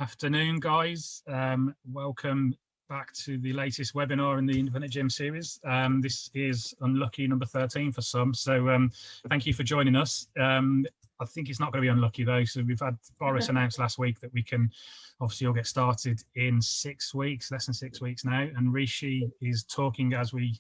Afternoon, guys. Welcome back to the latest webinar in the Independent Gym series. This is unlucky number 13 for some, so thank you for joining us. I think it's not going to be unlucky though. So we've had Boris announced last week that we can obviously all get started in 6 weeks, less than 6 weeks now. And Rishi is talking as we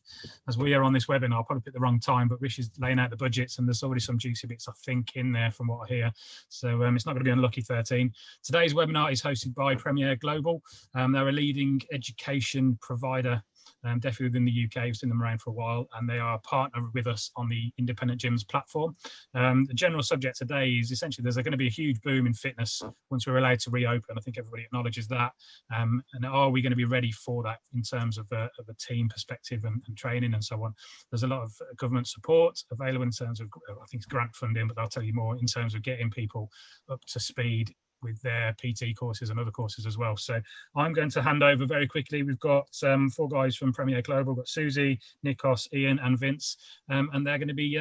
are on this webinar. I'll probably pick the wrong time, but Rishi's laying out the budgets and there's already some juicy bits I think in there from what I hear. So it's not going to be unlucky 13. Today's webinar is hosted by Premier Global. They're a leading education provider, definitely within the UK. We've seen them around for a while, and they are a partner with us on the Independent Gyms platform. The general subject today is essentially there's going to be a huge boom in fitness once we're allowed to reopen. I think everybody acknowledges that. And are we going to be ready for that in terms of a team perspective and training and so on? There's a lot of government support available in terms of, I think it's grant funding, but I'll tell you more in terms of getting people up to speed with their PT courses and other courses as well. So I'm going to hand over very quickly. We've got 4 guys from Premier Global. We've got Susie, Nikos, Ian and Vince, and they're going to be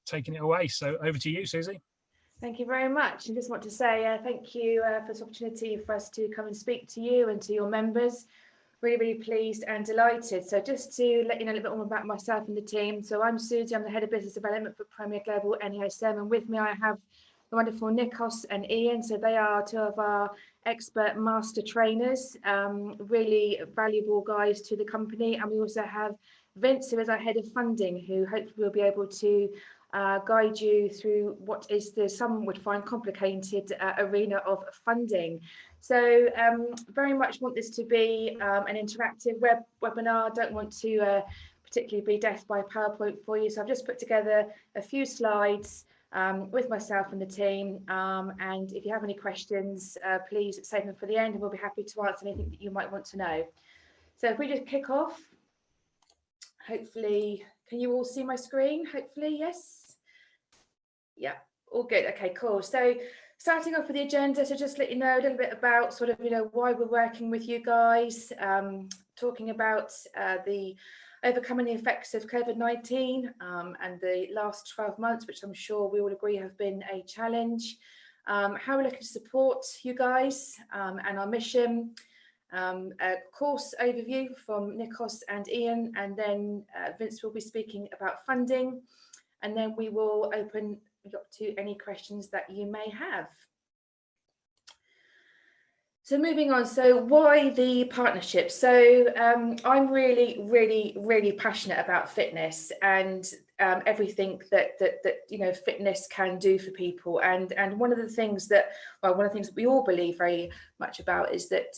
taking it away. So over to you, Susie. Thank you very much. I just want to say thank you for this opportunity for us to come and speak to you and to your members. Really, really pleased and delighted. So just to let you know a little bit more about myself and the team. So I'm Susie, I'm the Head of Business Development for Premier Global NASM, and with me I have the wonderful Nikos and Ian. So they are 2 of our expert master trainers, really valuable guys to the company. And we also have Vince, who is our head of funding, who hopefully will be able to guide you through what is some would find complicated arena of funding. So very much want this to be an interactive webinar. Don't want to particularly be death by PowerPoint for you. So I've just put together a few slides with myself and the team, and if you have any questions, please save them for the end and we'll be happy to answer anything that you might want to know. So if we just kick off, hopefully, can you all see my screen? Hopefully, yes. Yeah, all good. Okay, cool. So starting off with the agenda, so just let you know a little bit about sort of, why we're working with you guys, talking about the overcoming the effects of COVID-19 and the last 12 months, which I'm sure we all agree have been a challenge. How we're looking to support you guys and our mission. A course overview from Nikos and Ian, and then Vince will be speaking about funding, and then we will open up to any questions that you may have. So moving on, so why the partnership? So I'm really passionate about fitness and everything that fitness can do for people. And one of the things that we all believe very much about is that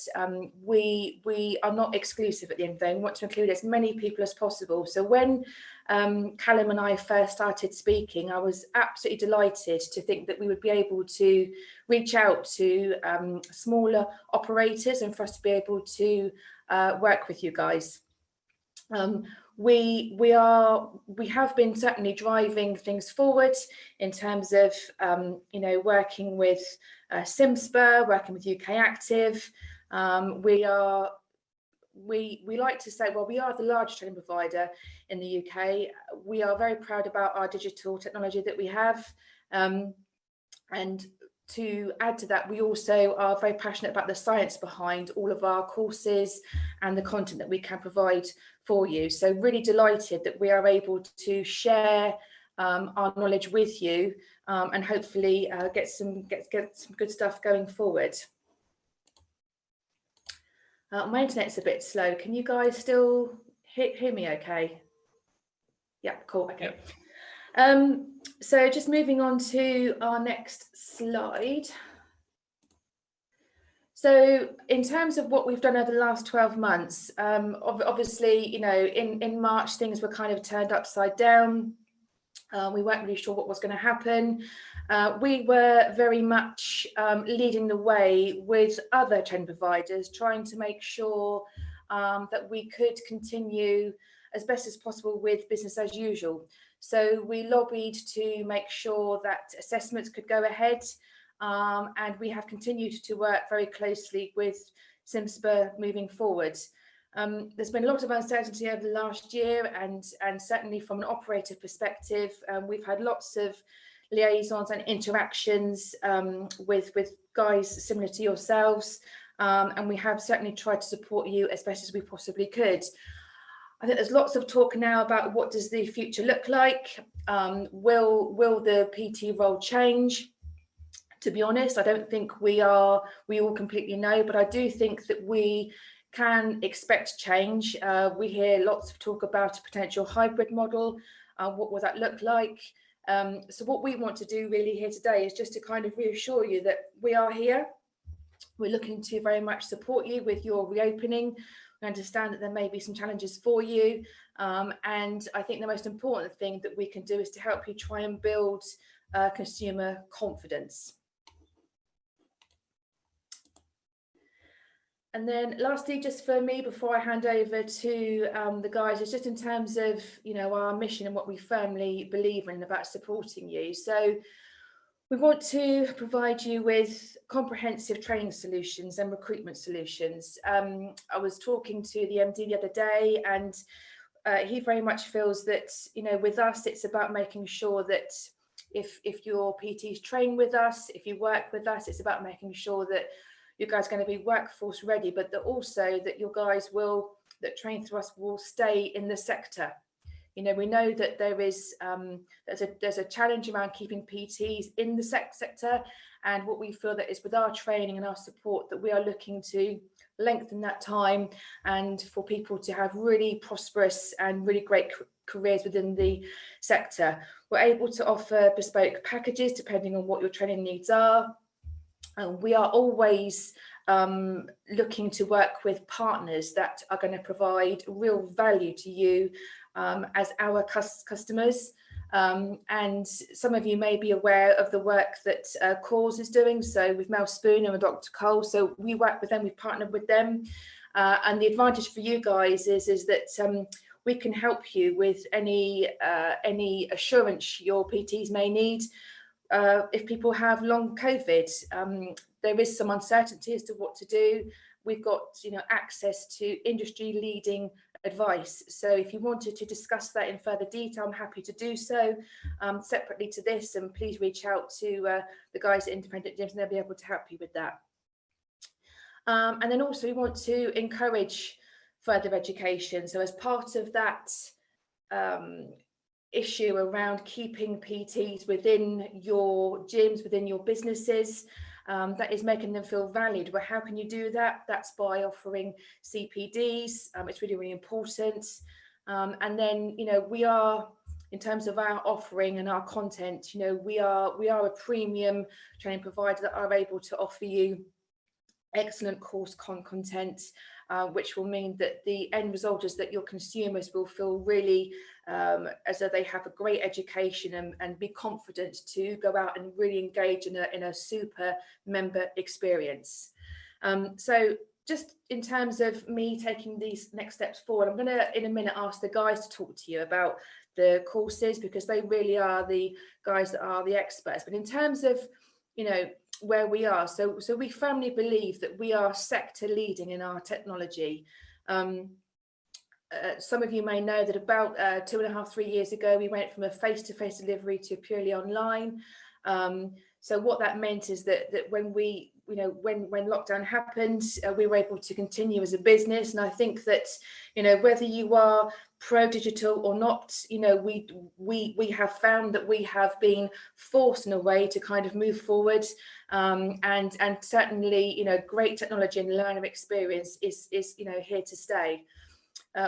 we are not exclusive at the end of the day. We want to include as many people as possible. So when Callum and I first started speaking, I was absolutely delighted to think that we would be able to reach out to smaller operators and for us to be able to work with you guys. We have been certainly driving things forward in terms of working with SimSpur, working with UK Active. We like to say, well, we are the largest training provider in the UK. We are very proud about our digital technology that we have. And to add to that, we also are very passionate about the science behind all of our courses and the content that we can provide for you. So really delighted that we are able to share our knowledge with you and hopefully get some good stuff going forward. My internet's a bit slow. Can you guys still hear me okay? Yeah, cool. Okay. Yep. So just moving on to our next slide. So in terms of what we've done over the last 12 months, obviously, in March, things were kind of turned upside down. We weren't really sure what was going to happen. We were very much leading the way with other training providers, trying to make sure that we could continue as best as possible with business as usual. So we lobbied to make sure that assessments could go ahead, and we have continued to work very closely with SimSpur moving forward. There's been a lot of uncertainty over the last year, and certainly from an operator perspective, we've had lots of liaisons and interactions with guys similar to yourselves, and we have certainly tried to support you as best as we possibly could. I think there's lots of talk now about what does the future look like. Will the PT role change? To be honest, I don't think we all completely know, but I do think that we can expect change. We hear lots of talk about a potential hybrid model. What will that look like? So what we want to do really here today is just to kind of reassure you that we are here. We're looking to very much support you with your reopening. We understand that there may be some challenges for you. And I think the most important thing that we can do is to help you try and build consumer confidence. And then lastly, just for me, before I hand over to the guys, is just in terms of, you know, our mission and what we firmly believe in about supporting you. So we want to provide you with comprehensive training solutions and recruitment solutions. I was talking to the MD the other day, and he very much feels that, you know, with us, it's about making sure that if your PTs train with us, if you work with us, it's about making sure that you guys are going to be workforce ready, but that also that your guys that train through us will stay in the sector. You know, we know that there is there's a challenge around keeping PTs in the sector, and what we feel that is with our training and our support that we are looking to lengthen that time and for people to have really prosperous and really great careers within the sector. We're able to offer bespoke packages depending on what your training needs are. We are always looking to work with partners that are going to provide real value to you as our customers. And some of you may be aware of the work that Cause is doing, so with Mel Spooner and Dr. Cole. So we work with them, we've partnered with them. And the advantage for you guys is that we can help you with any assurance your PTs may need. If people have long COVID, there is some uncertainty as to what to do. We've got, you know, access to industry leading advice. So if you wanted to discuss that in further detail, I'm happy to do so separately to this, and please reach out to the guys at Independent Gyms and they'll be able to help you with that. And then also we want to encourage further education. So as part of that issue around keeping PTs within your gyms, within your businesses, that is making them feel valued. Well, how can you do that? That's by offering CPDs. It's really, really important. And then, you know, we are, in terms of our offering and our content, you know, we are a premium training provider that are able to offer you excellent course content, which will mean that the end result is that your consumers will feel really as though they have a great education and be confident to go out and really engage in a super member experience. So just in terms of me taking these next steps forward, I'm going to in a minute ask the guys to talk to you about the courses, because they really are the guys that are the experts. But in terms of, you know, where we are, so we firmly believe that we are sector leading in our technology. Some of you may know that about 2.5–3 years ago, we went from a face-to-face delivery to purely online. So what that meant is that when we, you know, when lockdown happened, we were able to continue as a business. And I think that, you know, whether you are pro-digital or not, you know, we have found that we have been forced in a way to kind of move forward. And certainly, you know, great technology and learner experience is you know, here to stay.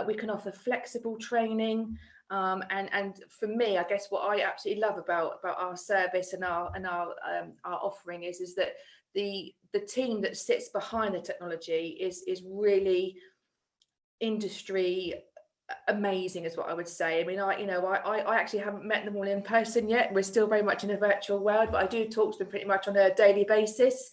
We can offer flexible training. And for me, I guess what I absolutely love about our service and our offering is that the team that sits behind the technology is really industry amazing, is what I would say. I mean, I actually haven't met them all in person yet. We're still very much in a virtual world, but I do talk to them pretty much on a daily basis.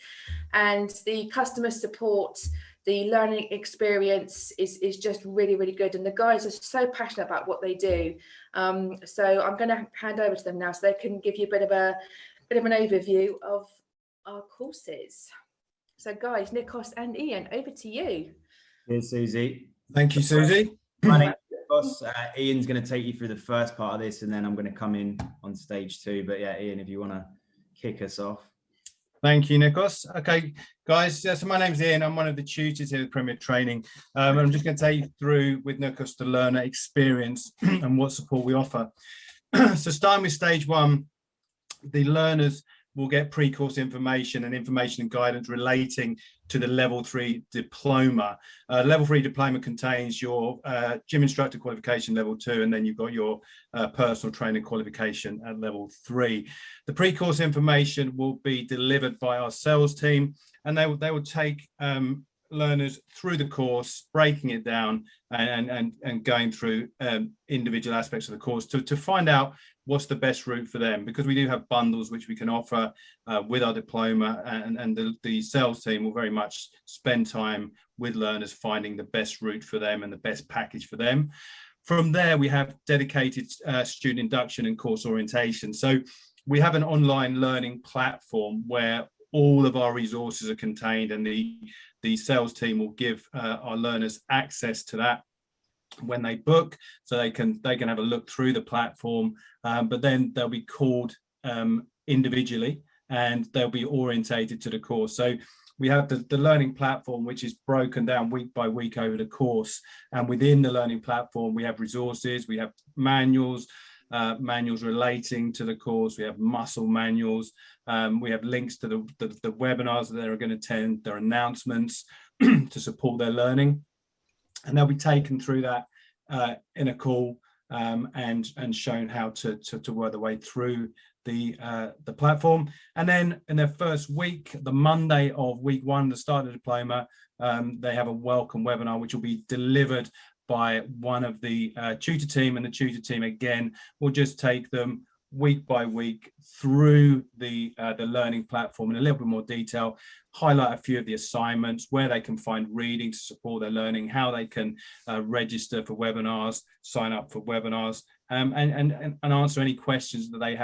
And the customer support, the learning experience is just really, really good. And the guys are so passionate about what they do. So I'm going to hand over to them now so they can give you a bit of an overview of our courses. So guys, Nikos and Ian, over to you. Here's Susie. Thank you, Susie. My name's Nikos. Ian's going to take you through the first part of this, and then I'm going to come in on stage 2. But yeah, Ian, if you want to kick us off. Thank you, Nikos. Okay, guys, so my name's Ian. I'm one of the tutors here at Premier Training. I'm just going to take you through with Nikos the learner experience and what support we offer. So starting with stage one, the learners will get pre-course information and guidance relating to the level 3 diploma. Level 3 diploma contains your gym instructor qualification level 2, and then you've got your personal training qualification at level 3. The pre-course information will be delivered by our sales team, and they will take learners through the course, breaking it down and going through individual aspects of the course to find out what's the best route for them, because we do have bundles which we can offer with our diploma, and the sales team will very much spend time with learners finding the best route for them and the best package for them. From there, we have dedicated student induction and course orientation. So we have an online learning platform where all of our resources are contained, and the sales team will give our learners access to that when they book, so they can have a look through the platform, but then they'll be called individually and they'll be orientated to the course. So we have the learning platform, which is broken down week by week over the course, and within the learning platform we have resources, we have manuals relating to the course, we have muscle manuals, we have links to the webinars that they're going to attend, their announcements to support their learning. And they'll be taken through that in a call and shown how to work their way through the platform. And then in their first week, the Monday of week 1, the start of the diploma, they have a welcome webinar which will be delivered by one of the tutor team, and the tutor team again will just take them week by week through the learning platform in a little bit more detail, highlight a few of the assignments, where they can find reading to support their learning, how they can register for webinars, sign up for webinars, and answer any questions that they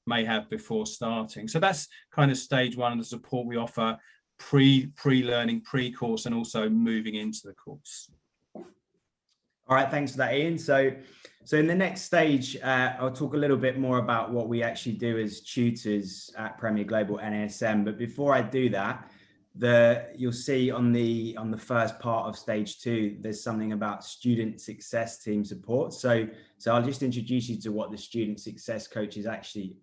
may have before starting. So that's kind of stage 1 of the support we offer pre-learning, pre-course, and also moving into the course. All right, thanks for that, Ian. So in the next stage, I'll talk a little bit more about what we actually do as tutors at Premier Global NASM. But before I do that, you'll see on the first part of stage 2, there's something about student success team support. So I'll just introduce you to what the student success coach is actually,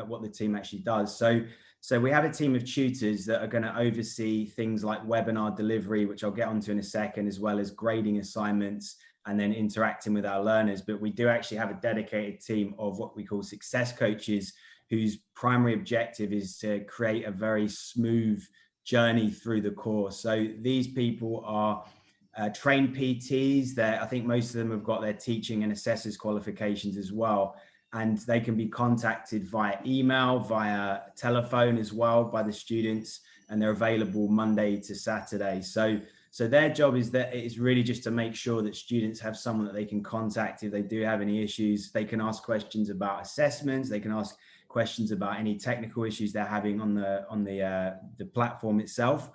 what the team actually does. So we have a team of tutors that are going to oversee things like webinar delivery, which I'll get onto in a second, as well as grading assignments and then interacting with our learners. But we do actually have a dedicated team of what we call success coaches, whose primary objective is to create a very smooth journey through the course. So these people are trained PTs. I think most of them have got their teaching and assessors qualifications as well. And they can be contacted via email, via telephone as well by the students, and they're available Monday to Saturday. So their job is really just to make sure that students have someone that they can contact if they do have any issues. They can ask questions about assessments. They can ask questions about any technical issues they're having on the platform itself.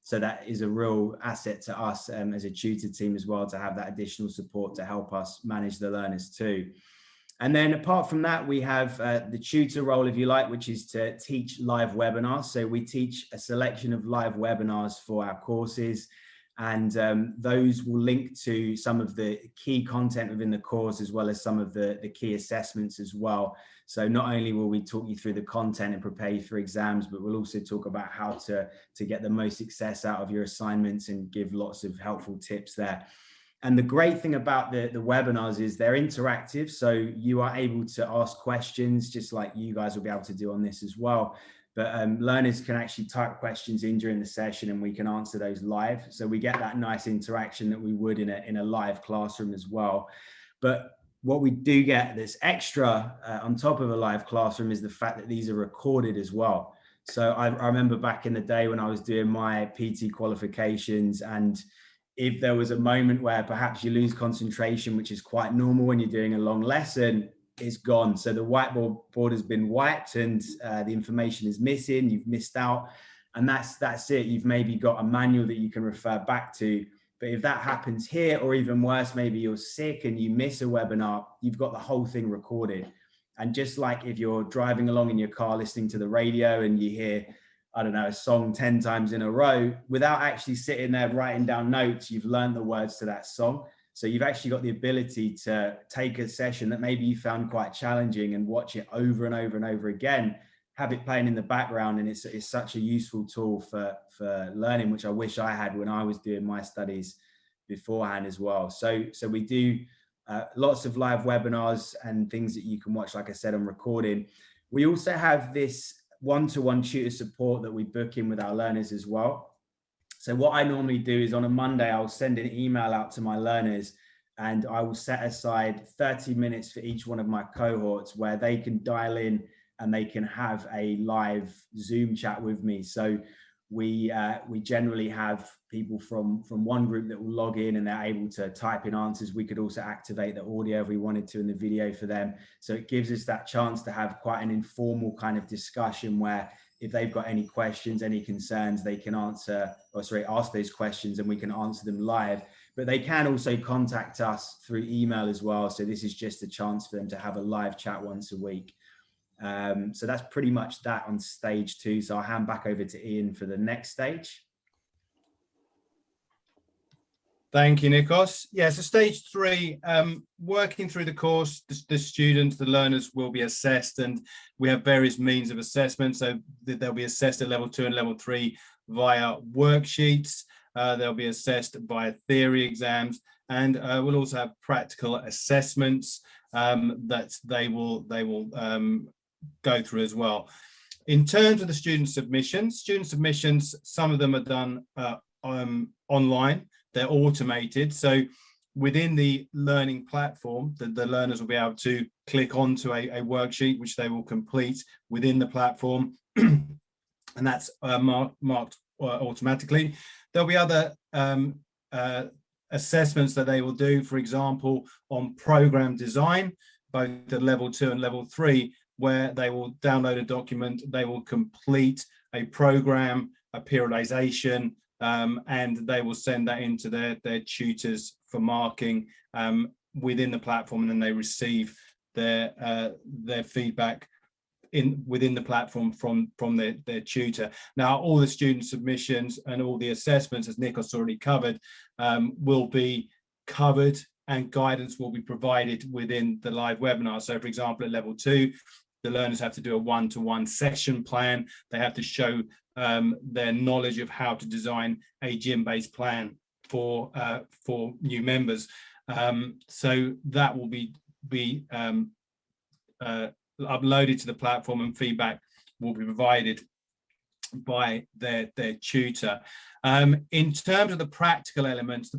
So that is a real asset to us as a tutor team as well, to have that additional support to help us manage the learners too. And then apart from that, we have the tutor role, if you like, which is to teach live webinars. So we teach a selection of live webinars for our courses, and those will link to some of the key content within the course, as well as some of the key assessments as well. So not only will we talk you through the content and prepare you for exams, but we'll also talk about how to get the most success out of your assignments and give lots of helpful tips there. And the great thing about the webinars is they're interactive. So you are able to ask questions, just like you guys will be able to do on this as well. But learners can actually type questions in during the session, and we can answer those live. So we get that nice interaction that we would in a live classroom as well. But what we do get that's extra on top of a live classroom is the fact that these are recorded as well. So I remember back in the day when I was doing my PT qualifications, and if there was a moment where perhaps you lose concentration, which is quite normal when you're doing a long lesson, it's gone. So the whiteboard has been wiped, and the information is missing. You've missed out, and that's it. You've maybe got a manual that you can refer back to. But if that happens here, or even worse, maybe you're sick and you miss a webinar, you've got the whole thing recorded. And just like if you're driving along in your car listening to the radio and you hear, I don't know, a song 10 times in a row without actually sitting there writing down notes. You've learned the words to that song. So you've actually got the ability to take a session that maybe you found quite challenging and watch it over and over and over again, have it playing in the background. And it's such a useful tool for learning, which I wish I had when I was doing my studies beforehand as well. So we do lots of live webinars and things that you can watch, like I said, on recording. We also have this one-to-one tutor support that we book in with our learners as well. So what I normally do is on a Monday, I'll send an email out to my learners and I will set aside 30 minutes for each one of my cohorts where they can dial in and they can have a live Zoom chat with me. So we generally have people from one group that will log in and they're able to type in answers. We could also activate the audio if we wanted to in the video for them. So it gives us that chance to have quite an informal kind of discussion where if they've got any questions, any concerns, they can ask those questions and we can answer them live. But they can also contact us through email as well. So this is just a chance for them to have a live chat once a week. So that's pretty much that on stage 2. So I'll hand back over to Ian for the next stage. Thank you, Nikos. Yeah, so stage 3, working through the course, the students, the learners will be assessed, and we have various means of assessment. So they'll be assessed at level 2 and level 3 via worksheets. They'll be assessed via theory exams, and we'll also have practical assessments that they will go through as well. In terms of the student submissions, some of them are done online. They're automated. So within the learning platform, the learners will be able to click onto a worksheet, which they will complete within the platform. And that's marked automatically. There'll be other assessments that they will do, for example, on program design, both at level 2 and level 3, where they will download a document, they will complete a program, a periodization, and they will send that into their tutors for marking within the platform, and then they receive their feedback within the platform from their tutor. Now, all the student submissions and all the assessments, as Nikos already covered, will be covered, and guidance will be provided within the live webinar. So, for example, at level 2, the learners have to do a one-to-one session plan. They have to show their knowledge of how to design a gym-based plan for new members. So that will be uploaded to the platform, and feedback will be provided by their tutor. In terms of the practical elements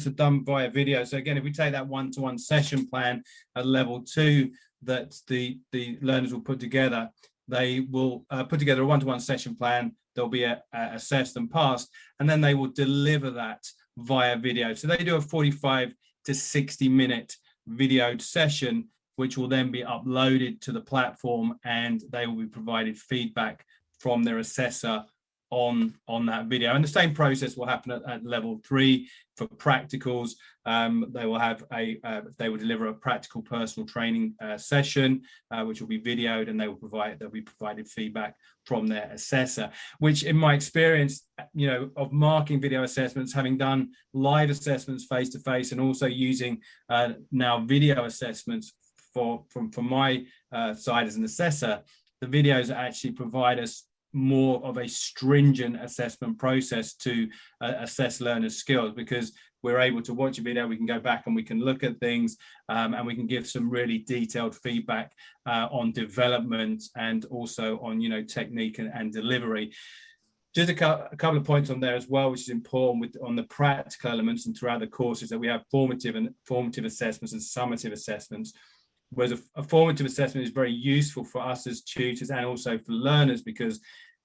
are done via video. So again, if we take that one-to-one session plan at level 2 that the learners will put together, they will put together a one-to-one session plan. They'll be assessed and passed, and then they will deliver that via video. So they do a 45 to 60 minute video session, which will then be uploaded to the platform, and they will be provided feedback from their assessor on that video. And the same process will happen at level 3 for practicals. They will deliver a practical personal training session, which will be videoed, and they'll be provided feedback from their assessor, which in my experience, of marking video assessments, having done live assessments face to face, and also using now video assessments from my side as an assessor, the videos actually provide us more of a stringent assessment process to assess learners' skills, because we're able to watch a video, we can go back and we can look at things, and we can give some really detailed feedback on development, and also on technique and delivery. Just a couple of points on there as well, which is important on the practical elements and throughout the courses, that we have formative assessments and summative assessments. Whereas a formative assessment is very useful for us as tutors and also for learners, because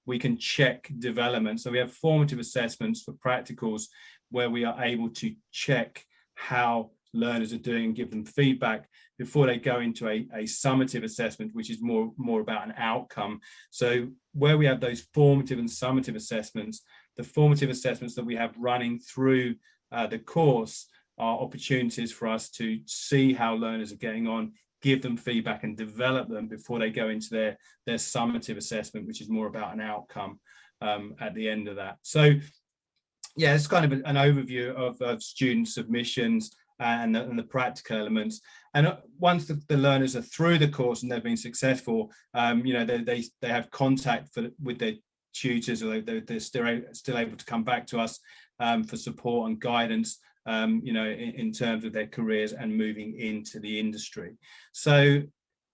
we can check development. So we have formative assessments for practicals, where we are able to check how learners are doing and give them feedback before they go into a summative assessment, which is more about an outcome. So where we have those formative and summative assessments, the formative assessments that we have running through the course are opportunities for us to see how learners are getting on give them feedback and develop them before they go into their summative assessment, which is more about an outcome at the end of that. So yeah, it's kind of an overview of student submissions and the practical elements. And once the learners are through the course and they've been successful, you know, they have contact with their tutors, or they're still able to come back to us for support and guidance, you know, in terms of their careers and moving into the industry. So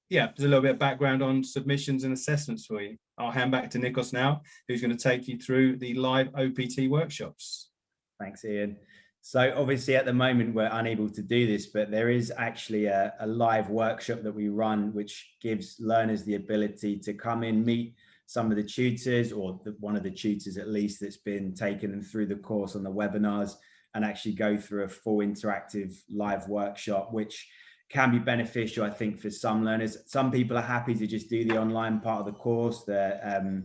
yeah, there's a little bit of background on submissions and assessments for you. I'll hand back to Nikos now, who's going to take you through the live OPT workshops. Thanks, Ian. So obviously at the moment we're unable to do this, but there is actually a live workshop that we run, which gives learners the ability to come in, meet some of the tutors, or one of the tutors at least, that's been taking them through the course on the webinars, and actually go through a full interactive live workshop, which can be beneficial, I think, for some learners. Some people are happy to just do the online part of the course. They're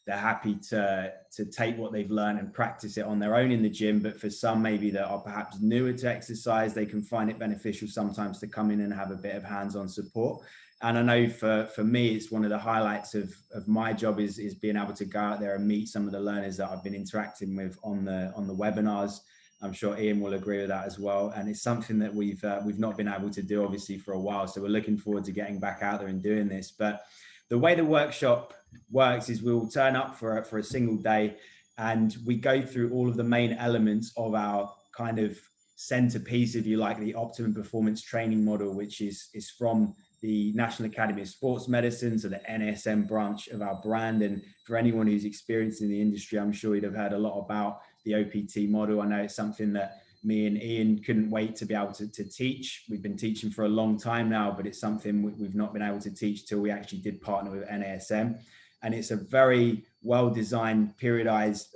happy to take what they've learned and practice it on their own in the gym. But for some maybe that are perhaps newer to exercise, they can find it beneficial sometimes to come in and have a bit of hands-on support. And I know for me, it's one of the highlights of my job is being able to go out there and meet some of the learners that I've been interacting with on the webinars. I'm sure Ian will agree with that as well. And it's something that we've not been able to do obviously for a while. So we're looking forward to getting back out there and doing this. But the way the workshop works is we'll turn up for a single day, and we go through all of the main elements of our kind of centerpiece, if you like, the optimum performance training model, which is from the National Academy of Sports Medicine, so the NASM branch of our brand. And for anyone who's experienced in the industry, I'm sure you'd have heard a lot about the OPT model. I know it's something that me and Ian couldn't wait to be able to teach. We've been teaching for a long time now, but it's something we've not been able to teach till we actually did partner with NASM. And it's a very well-designed, periodized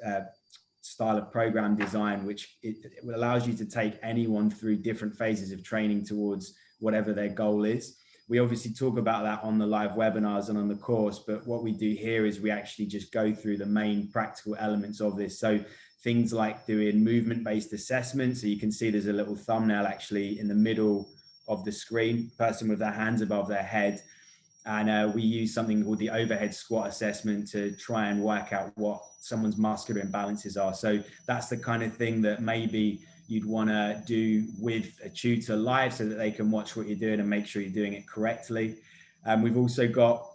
style of program design, which it allows you to take anyone through different phases of training towards whatever their goal is. We obviously talk about that on the live webinars and on the course, but what we do here is we actually just go through the main practical elements of this. So things like doing movement-based assessment. So you can see there's a little thumbnail actually in the middle of the screen, person with their hands above their head. And we use something called the overhead squat assessment to try and work out what someone's muscular imbalances are. So that's the kind of thing that maybe you'd want to do with a tutor live, so that they can watch what you're doing and make sure you're doing it correctly. We've also got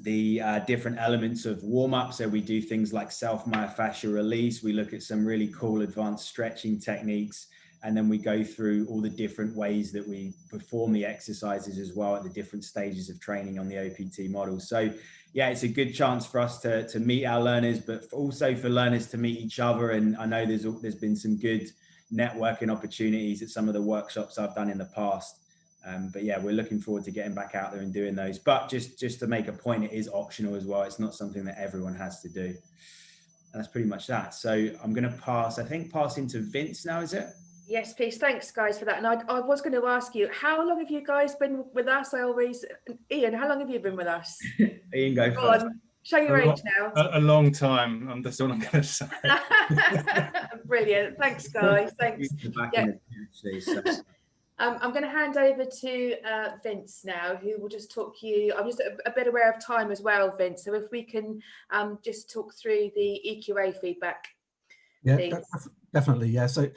the different elements of warm-up. So we do things like self-myofascial release. We look at some really cool advanced stretching techniques. And then we go through all the different ways that we perform the exercises as well at the different stages of training on the OPT model. So yeah, it's a good chance for us to meet our learners, but also for learners to meet each other. And I know there's been some good networking opportunities at some of the workshops I've done in the past. But yeah, we're looking forward to getting back out there and doing those. But just to make a point, it is optional as well. It's not something that everyone has to do. And that's pretty much that. So I'm going to pass into Vince now, is it? Yes, please. Thanks, guys, for that. And I was going to ask you, how long have you guys been with us? Ian, how long have you been with us? Ian, go first. Show your age now. A long time. That's all I'm going to say. Brilliant. Thanks, guys. Thanks. Yeah. I'm going to hand over to Vince now, who will just talk you. I'm just a bit aware of time as well, Vince. So if we can just talk through the EQA feedback. Yeah, definitely. Yeah. So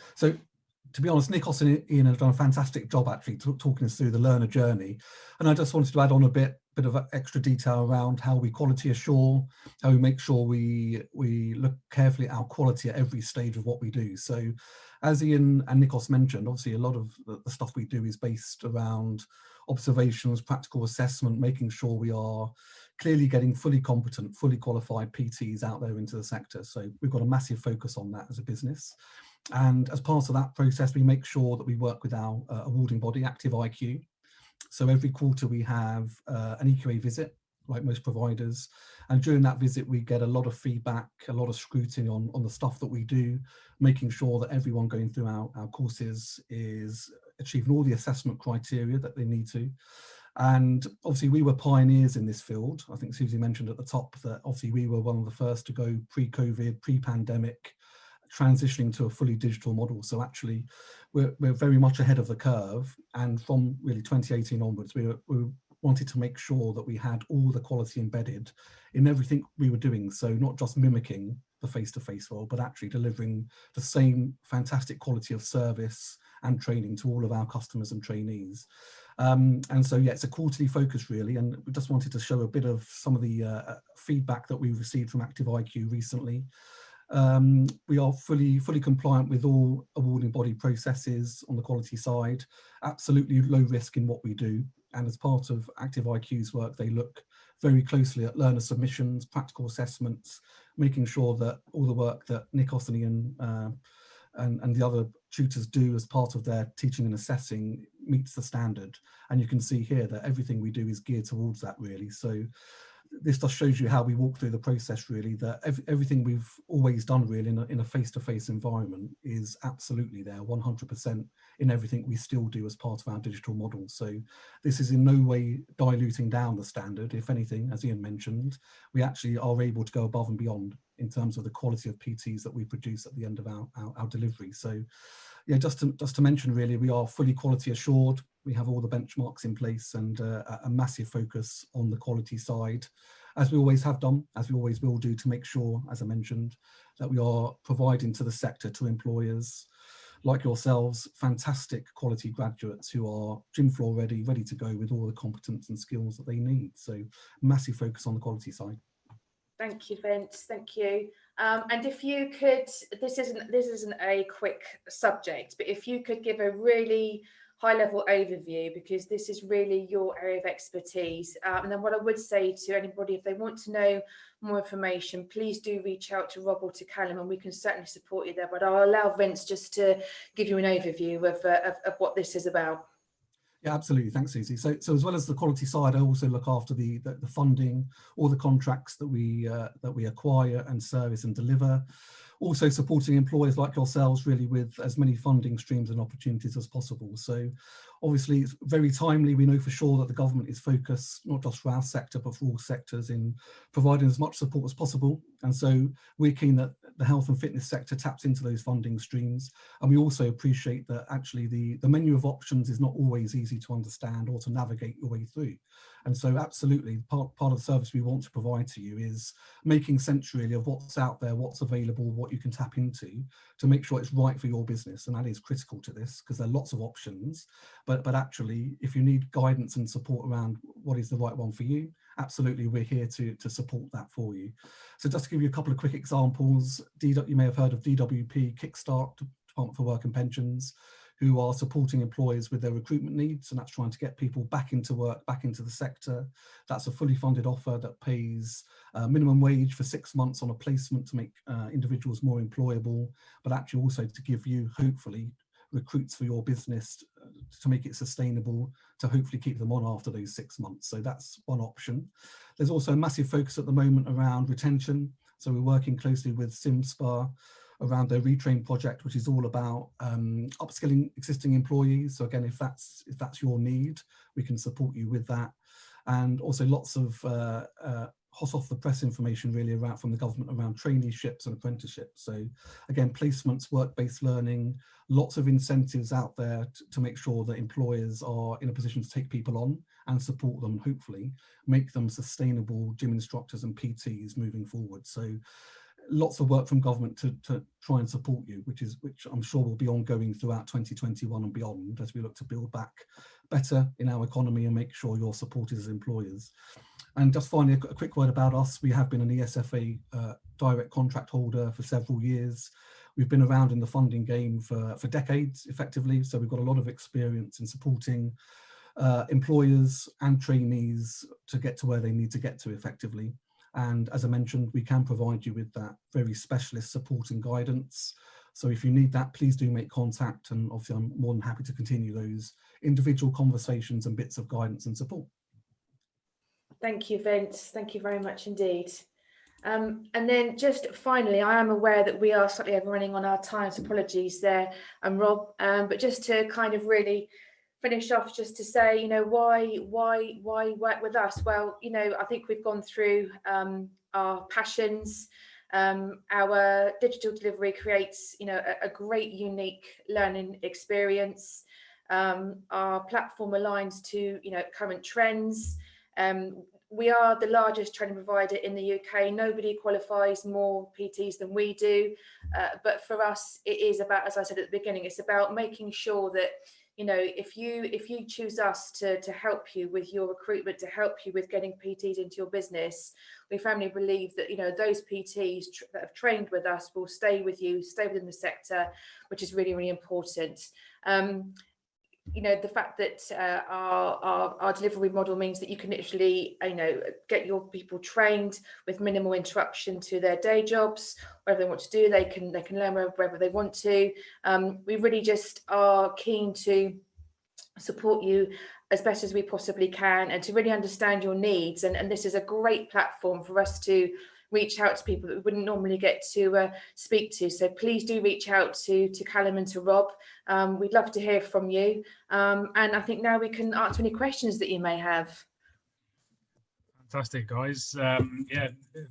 to be honest, Nikos and Ian have done a fantastic job actually talking us through the learner journey. And I just wanted to add on a bit of extra detail around how we quality assure, how we make sure we look carefully at our quality at every stage of what we do. So as Ian and Nikos mentioned, obviously a lot of the stuff we do is based around observations, practical assessment, making sure we are clearly getting fully competent, fully qualified PTs out there into the sector. So we've got a massive focus on that as a business. And as part of that process, we make sure that we work with our awarding body, Active IQ. So every quarter we have an EQA visit, like most providers. And during that visit, we get a lot of feedback, a lot of scrutiny on the stuff that we do, making sure that everyone going through our courses is achieving all the assessment criteria that they need to. And obviously we were pioneers in this field. I think Susie mentioned at the top that obviously we were one of the first to go pre-COVID, pre-pandemic, transitioning to a fully digital model. So actually, we're very much ahead of the curve. And from really 2018 onwards, we wanted to make sure that we had all the quality embedded in everything we were doing. So not just mimicking the face-to-face world, but actually delivering the same fantastic quality of service and training to all of our customers and trainees. And so, yeah, it's a quarterly focus really, and we just wanted to show a bit of some of the feedback that we've received from Active IQ recently. We are fully compliant with all awarding body processes on the quality side, absolutely low risk in what we do. And as part of Active IQ's work, they look very closely at learner submissions, practical assessments, making sure that all the work that Nikos and Ian and the other tutors do as part of their teaching and assessing meets the standard. And you can see here that everything we do is geared towards that really. So this just shows you how we walk through the process really, that everything we've always done really in a face-to-face environment is absolutely there 100% in everything we still do as part of our digital model. So this is in no way diluting down the standard. If anything, as Ian mentioned, we actually are able to go above and beyond in terms of the quality of PTs that we produce at the end of our delivery. So yeah, just to mention really, we are fully quality assured. We have all the benchmarks in place and a massive focus on the quality side, as we always have done, as we always will do, to make sure, as I mentioned, that we are providing to the sector, to employers like yourselves, fantastic quality graduates who are gym floor ready to go with all the competence and skills that they need. So massive focus on the quality side. Thank you, Vince. Thank you. And if you could, this isn't a quick subject, but if you could give a really high-level overview, because this is really your area of expertise. And then what I would say to anybody, if they want to know more information, please do reach out to Rob or to Callum, and we can certainly support you there. But I'll allow Vince just to give you an overview of what this is about. Yeah, absolutely. Thanks, Susie. So as well as the quality side, I also look after the funding, all the contracts that we acquire and service and deliver. Also supporting employers like yourselves really with as many funding streams and opportunities as possible. So obviously it's very timely. We know for sure that the government is focused, not just for our sector, but for all sectors, in providing as much support as possible. And so we're keen that the health and fitness sector taps into those funding streams. And we also appreciate that actually the menu of options is not always easy to understand or to navigate your way through. And so absolutely part of the service we want to provide to you is making sense really of what's out there, what's available, what you can tap into to make sure it's right for your business. And that is critical to this, because there are lots of options, but actually if you need guidance and support around what is the right one for you, absolutely we're here to support that for you. So just to give you a couple of quick examples, you may have heard of DWP Kickstart, Department for Work and Pensions, who are supporting employers with their recruitment needs, and that's trying to get people back into work, back into the sector. That's a fully funded offer that pays minimum wage for 6 months on a placement to make individuals more employable, but actually also to give you, hopefully, recruits for your business to make it sustainable, to hopefully keep them on after those 6 months. So that's one option. There's also a massive focus at the moment around retention. So we're working closely with SimSpa around their retrain project, which is all about upskilling existing employees. So again, if that's your need, we can support you with that. And also lots of hot off the press information really around from the government around traineeships and apprenticeships. So again, placements, work-based learning, lots of incentives out there to make sure that employers are in a position to take people on and support them, and hopefully make them sustainable gym instructors and PTs moving forward. So lots of work from government to try and support you, which I'm sure will be ongoing throughout 2021 and beyond as we look to build back better in our economy and make sure you're supported as employers. And just finally, a quick word about us. We have been an ESFA direct contract holder for several years. We've been around in the funding game for decades, effectively. So we've got a lot of experience in supporting employers and trainees to get to where they need to get to effectively. And as I mentioned, we can provide you with that very specialist support and guidance. So if you need that, please do make contact. And obviously, I'm more than happy to continue those individual conversations and bits of guidance and support. Thank you, Vince. Thank you very much indeed. And then just finally, I am aware that we are slightly overrunning on our time, so apologies there, Rob. But just to kind of really finish off, just to say, why work with us? Well, I think we've gone through our passions, Our digital delivery creates, a great, unique learning experience. Our platform aligns to, current trends. We are the largest training provider in the UK. Nobody qualifies more PTs than we do. But for us, it is about, as I said at the beginning, it's about making sure that, if you choose us to help you with your recruitment, to help you with getting PTs into your business, we firmly believe that, those PTs that have trained with us will stay with you, stay within the sector, which is really, really important. The fact that our delivery model means that you can literally, get your people trained with minimal interruption to their day jobs, whatever they want to do, they can learn wherever they want to. We really just are keen to support you as best as we possibly can, and to really understand your needs. And this is a great platform for us to reach out to people that we wouldn't normally get to speak to. So please do reach out to Callum and to Rob. We'd love to hear from you. And I think now we can answer any questions that you may have. Fantastic, guys. Yeah,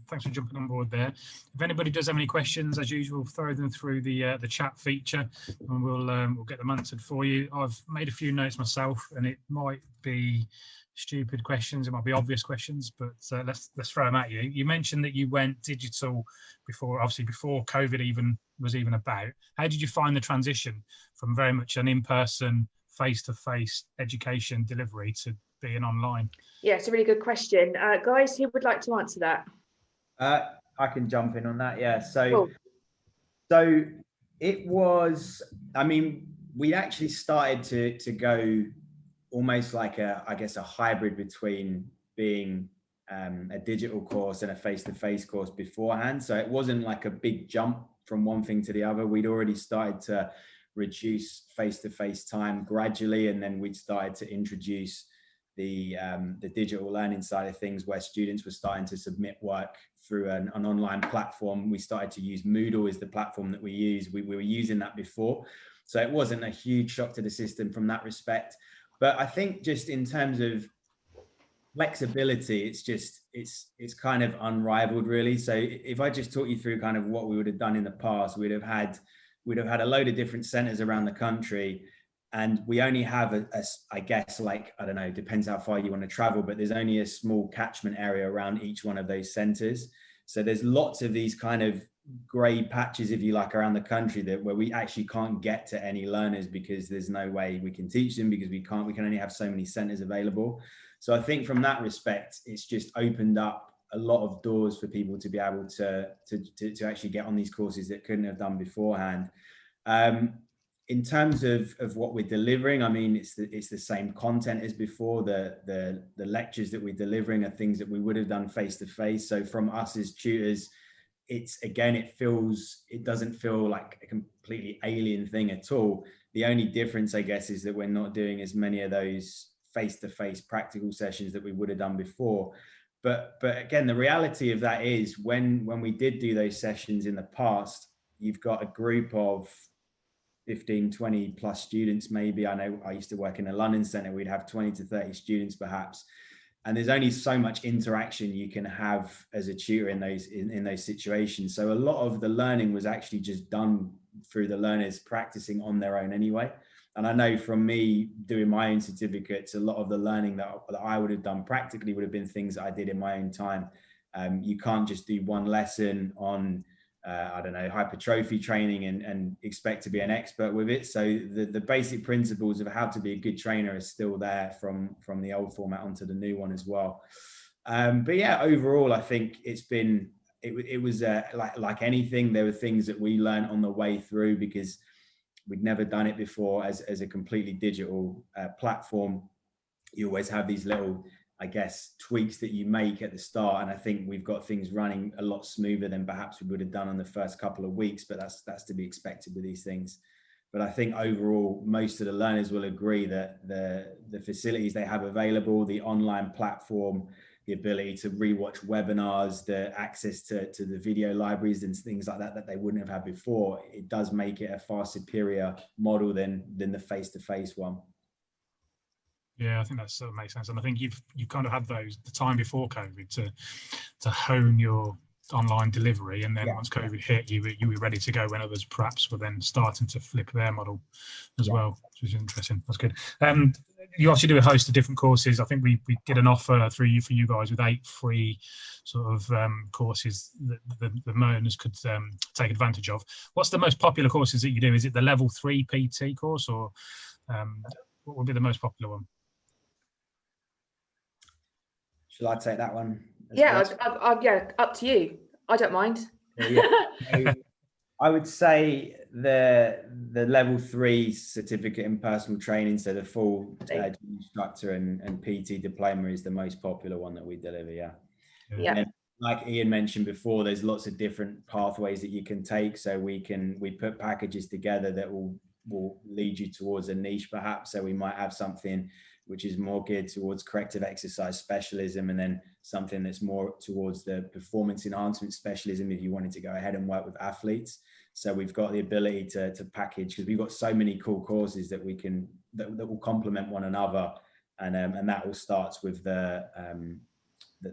thanks for jumping on board there. If anybody does have any questions, as usual, throw them through the chat feature, and we'll get them answered for you. I've made a few notes myself, and it might be stupid questions, it might be obvious questions, but let's throw them at you. You mentioned that you went digital before COVID was even about. How did you find the transition from very much an in-person, face-to-face education delivery to being online? Yeah, it's a really good question. Guys, who would like to answer that? I can jump in on that. Yeah. So, cool. So it was, I mean, we actually started to go almost like a hybrid between being a digital course and a face-to-face course beforehand. So it wasn't like a big jump from one thing to the other. We'd already started to reduce face-to-face time gradually, and then we'd started to introduce the digital learning side of things, where students were starting to submit work through an online platform. We started to use Moodle as the platform that we use. We were using that before, so it wasn't a huge shock to the system from that respect. But I think just in terms of flexibility, it's kind of unrivaled, really. So if I just talk you through kind of what we would have done in the past, we'd have had a load of different centers around the country, and we only have I guess, like, I don't know, depends how far you want to travel, but there's only a small catchment area around each one of those centers. So there's lots of these kind of grey patches, if you like, around the country where we actually can't get to any learners because there's no way we can teach them, because we can only have so many centers available. So I think from that respect, it's just opened up a lot of doors for people to be able to actually get on these courses that couldn't have done beforehand. In terms of what we're delivering, I mean, it's the same content as before. The lectures that we're delivering are things that we would have done face to face. So from us as tutors, it doesn't feel like a completely alien thing at all. The only difference, I guess, is that we're not doing as many of those face-to-face practical sessions that we would have done before. But again, the reality of that is when we did do those sessions in the past, you've got a group of 15, 20 plus students, maybe. I know I used to work in a London centre, we'd have 20 to 30 students perhaps. And there's only so much interaction you can have as a tutor in those situations. So a lot of the learning was actually just done through the learners practicing on their own anyway. And I know from me doing my own certificates, a lot of the learning that I would have done practically would have been things that I did in my own time. You can't just do one lesson on I don't know, hypertrophy training and expect to be an expert with it. So the basic principles of how to be a good trainer are still there from the old format onto the new one as well. But yeah, overall, I think it was like anything. There were things that we learned on the way through because we'd never done it before as a completely digital platform. You always have these little, I guess, tweaks that you make at the start. And I think we've got things running a lot smoother than perhaps we would have done on the first couple of weeks, but that's to be expected with these things. But I think overall, most of the learners will agree that the facilities they have available, the online platform, the ability to rewatch webinars, the access to the video libraries and things like that they wouldn't have had before, it does make it a far superior model than the face-to-face one. Yeah, I think that sort of makes sense, and I think you've kind of had the time before COVID to hone your online delivery, and then Yeah. once COVID hit, you were ready to go when others perhaps were then starting to flip their model as well, which is interesting. That's good. You actually do a host of different courses. I think we did an offer for you guys with 8 free sort of courses that the owners could take advantage of. What's the most popular courses that you do? Is it the level 3 PT course, or what would be the most popular one? Shall I take that one? Yeah, yeah, up to you. I don't mind. Yeah. So I would say the level 3 certificate in personal training, so the full instructor and PT diploma, is the most popular one that we deliver. Yeah. Yeah. And like Ian mentioned before, there's lots of different pathways that you can take. So we put packages together that will lead you towards a niche, perhaps. So we might have something which is more geared towards corrective exercise specialism, and then something that's more towards the performance enhancement specialism if you wanted to go ahead and work with athletes. So we've got the ability to package, because we've got so many cool courses that that will complement one another, and that all starts with the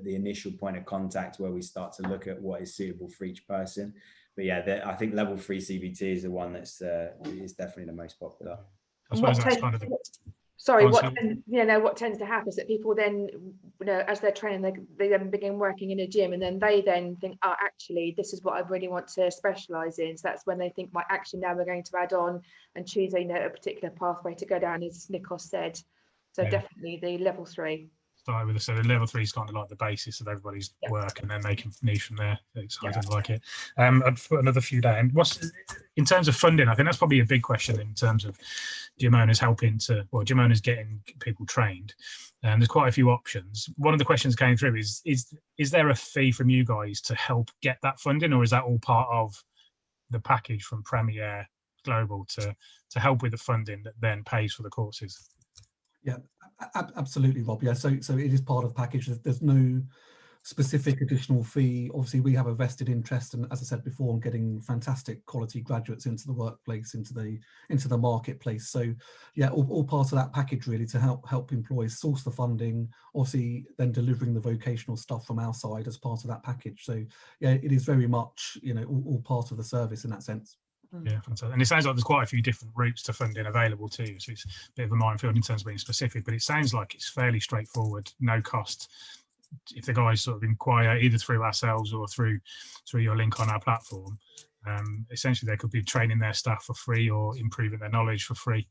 initial point of contact, where we start to look at what is suitable for each person. But yeah, I think level 3 CBT is the one that's is definitely the most popular. I suppose that's kind of the... Sorry, what tends to happen is that people then, as they're training, they then begin working in a gym, and then they then think, oh, actually, this is what I really want to specialise in. So that's when they think, right, actually, now we're going to add on and choose a particular pathway to go down, as Nikos said. So definitely the level 3. Start with so the level 3 is kind of like the basis of everybody's work, and then they can niche from there. I don't like it. I'd put another few down. What's in terms of funding? I think that's probably a big question in terms of gym owners gym owners getting people trained. And there's quite a few options. One of the questions came through is there a fee from you guys to help get that funding, or is that all part of the package from Premier Global to help with the funding that then pays for the courses? Yeah, absolutely, Rob. Yeah, so it is part of the package. There's no specific additional fee. Obviously, we have a vested interest, and as I said before, in getting fantastic quality graduates into the workplace, into the marketplace. So yeah, all part of that package really, to help employers source the funding, obviously then delivering the vocational stuff from our side as part of that package. So yeah, it is very much all part of the service in that sense. Yeah, fantastic. And it sounds like there's quite a few different routes to funding available too, so it's a bit of a minefield in terms of being specific, but it sounds like it's fairly straightforward, no cost. If the guys sort of inquire either through ourselves or through your link on our platform, essentially they could be training their staff for free or improving their knowledge for free,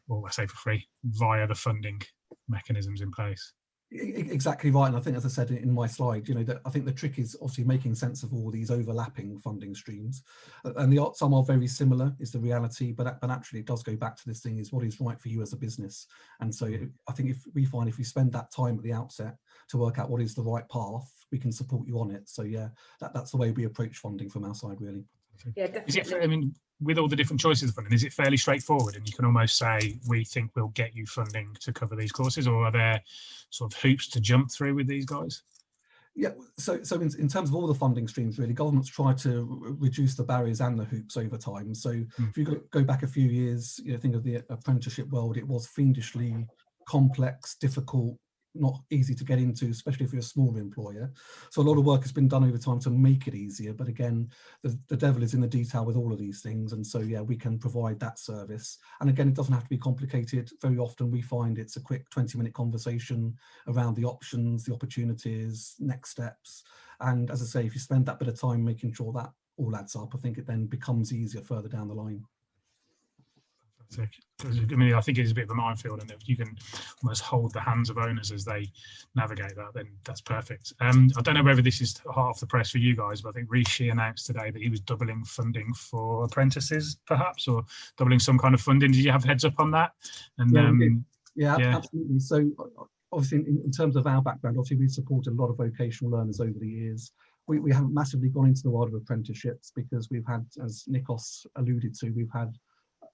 or I say for free, via the funding mechanisms in place. Exactly right, and I think, as I said in my slide, I think the trick is obviously making sense of all these overlapping funding streams, and some are very similar, is the reality, but actually it does go back to this thing, is what is right for you as a business. And so I think if we spend that time at the outset to work out what is the right path, we can support you on it. So yeah, that's the way we approach funding from our side, really. Yeah, definitely. With all the different choices of funding, is it fairly straightforward, and you can almost say, we think we'll get you funding to cover these courses, or are there sort of hoops to jump through with these guys? Yeah, so in terms of all the funding streams, really, governments try to reduce the barriers and the hoops over time. So if you go back a few years, think of the apprenticeship world, it was fiendishly complex, difficult, not easy to get into, especially if you're a smaller employer. So a lot of work has been done over time to make it easier, but again, the devil is in the detail with all of these things. And so yeah, we can provide that service, and again, it doesn't have to be complicated. Very often we find it's a quick 20-minute conversation around the options, the opportunities, next steps, and as I say, if you spend that bit of time making sure that all adds up, I think it then becomes easier further down the line. I think it's a bit of a minefield, and if you can almost hold the hands of owners as they navigate that, then that's perfect. I don't know whether this is hot off the press for you guys, but I think Rishi announced today that he was doubling funding for apprentices, perhaps, or doubling some kind of funding. Did you have heads up on that? And yeah, absolutely. So obviously, in terms of our background, obviously we've supported a lot of vocational learners over the years. We haven't massively gone into the world of apprenticeships because we've had, as Nikos alluded to, we've had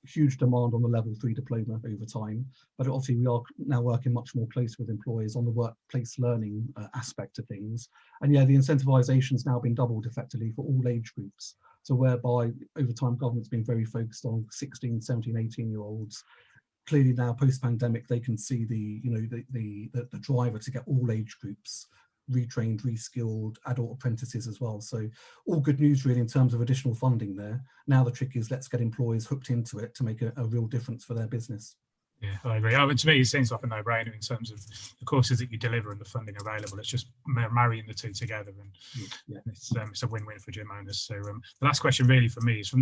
huge demand on the level 3 diploma over time, but obviously we are now working much more close with employers on the workplace learning aspect of things. And yeah, the incentivization has now been doubled effectively for all age groups, so whereby over time government's been very focused on 16, 17, 18-year-olds. Clearly now post-pandemic they can see the driver to get all age groups retrained, reskilled adult apprentices as well. So all good news really in terms of additional funding there. Now the trick is let's get employers hooked into it to make a real difference for their business. Yeah, I agree. To me, it seems like a no-brainer in terms of the courses that you deliver and the funding available. It's just marrying the two together, and it's a win-win for gym owners. So the last question really for me is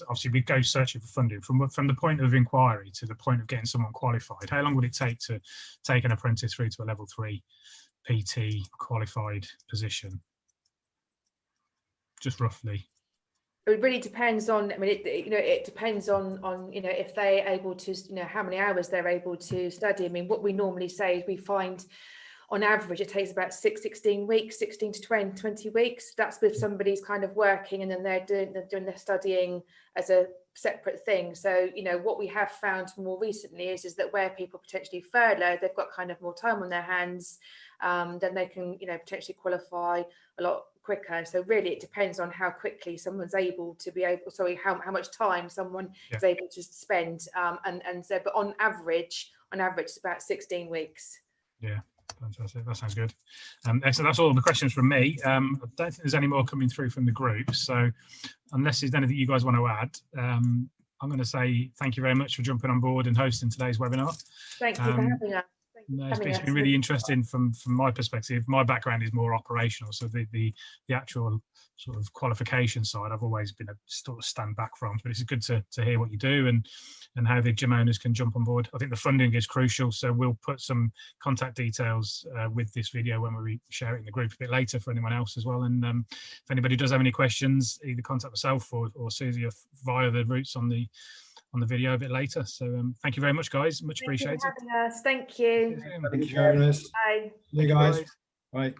obviously we go searching for funding from the point of inquiry to the point of getting someone qualified. How long would it take to take an apprentice through to a level 3 PT qualified position? Just roughly. It really depends on, I mean, it depends on, if they're able to, how many hours they're able to study. I mean, what we normally say is we find on average, it takes about 16 weeks, 16 to 20 weeks. That's with somebody's kind of working and then they're doing their studying as a separate thing. So, what we have found more recently is that where people potentially furlough, they've got kind of more time on their hands, then they can, potentially qualify a lot quicker. So really it depends on how quickly someone's able to how much time someone is able to spend, and so, but on average it's about 16 weeks. Yeah, fantastic. That sounds good. So that's all the questions from me. I don't think there's any more coming through from the group, so unless there's anything you guys want to add, I'm going to say thank you very much for jumping on board and hosting today's webinar. Thank you for having us. No, it's been really interesting from my perspective. My background is more operational, so the actual sort of qualification side I've always been a sort of stand back from, but it's good to hear what you do and how the gym owners can jump on board. I think the funding is crucial, so we'll put some contact details with this video when we share it in the group a bit later for anyone else as well. And if anybody does have any questions, either contact myself or Susie via the routes on the video a bit later. So thank you very much, guys. Much appreciated. Thank you for having us. Thank you. Thank you for having us. Bye. See you guys. Bye.